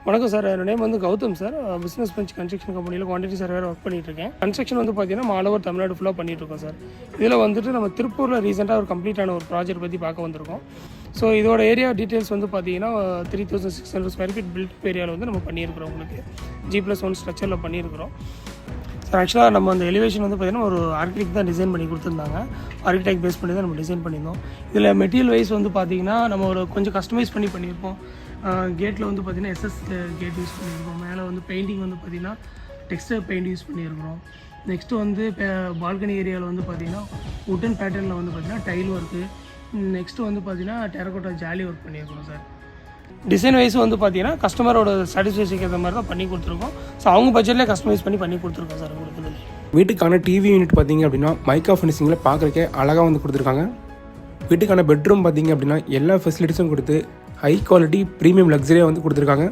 வணக்கம் சார், என்னோட நேம் வந்து Gautam sir. Business bench construction கம்பெனியில் குவான்டிட்டி சர்வேயர் ஒர்க் பண்ணிட்டுருக்கேன். கன்ஸ்ட்ரக்ஷன் வந்து பார்த்தீங்கன்னா ஆல் ஓவர் தமிழ்நாடு ஃபுல்லாக பண்ணிகிட்ருக்கோம் சார். இதில் வந்துட்டு நம்ம திருப்பூரில் ரீசெண்டாக ஒரு கம்ப்ளீட்டான ஒரு ப்ராஜெக்ட் பற்றி பார்க்க வந்திருக்கோம். ஸோ இதோட ஏரியா டீட்டெயில்ஸ் வந்து பார்த்தீங்கன்னா 3600 ஸ்கொயர் ஃபீட் பில்ட் ஏரியாவில் வந்து நம்ம பண்ணியிருக்கிறோம். உங்களுக்கு G+1 ஸ்ட்ரக்சரில் பண்ணியிருக்கிறோம் சார். ஆக்சுவலாக நம்ம அந்த எலிவேஷன் வந்து பார்த்திங்கன்னா ஒரு ஆர்கிடெக்ட் தான் டிசைன் பண்ணி கொடுத்துருந்தாங்க. ஆர்கிடெக்ட் பேஸ் பண்ணி தான் நம்ம டிசைன் பண்ணியிருந்தோம். இதில் மெட்டீரியல் வைஸ் வந்து பார்த்திங்கன்னா நம்ம ஒரு கொஞ்சம் கஸ்டமைஸ் பண்ணியிருப்போம். கேட்டில் வந்து பார்த்திங்கன்னா SS கேட் யூஸ் பண்ணியிருக்கோம். மேலே வந்து பெயிண்டிங் வந்து பார்த்திங்கன்னா டெக்ஸ்டர் பெயிண்ட் யூஸ் பண்ணியிருக்கிறோம். நெக்ஸ்ட்டு வந்து பால்கனி ஏரியாவில் வந்து பார்த்திங்கன்னா உட்டன் பேட்டர்னில் வந்து பார்த்திங்கன்னா டைல் ஒர்க்கு. நெக்ஸ்ட்டு வந்து பார்த்திங்கன்னா டெரகோட்டா ஜாலி ஒர்க் பண்ணியிருக்கிறோம் சார். டிசைன் வைஸ் வந்து பார்த்தீங்கன்னா கஸ்டமரோட சாட்டிஸ்ஃபேக்ஷனுக்கு ஏற்ற மாதிரி தான் பண்ணி கொடுத்துருக்கோம். ஸோ அவங்க பட்ஜெட்லேயே கஸ்டமைஸ் பண்ணி கொடுத்துருக்கோம் சார். உங்களுக்கு வீட்டுக்கான டிவி யூனிட் பார்த்தீங்க அப்படின்னா மைக்கா ஃபினிஷிங்கில் பார்க்குறக்கே அழகாக வந்து கொடுத்துருக்காங்க. வீட்டுக்கான பெட்ரூம் பார்த்தீங்க அப்படின்னா எல்லா ஃபெசிலிட்டிஸும் கொடுத்து ஹை குவாலிட்டி ப்ரீமியம் லக்ஸரியாக வந்து கொடுத்துருக்காங்க.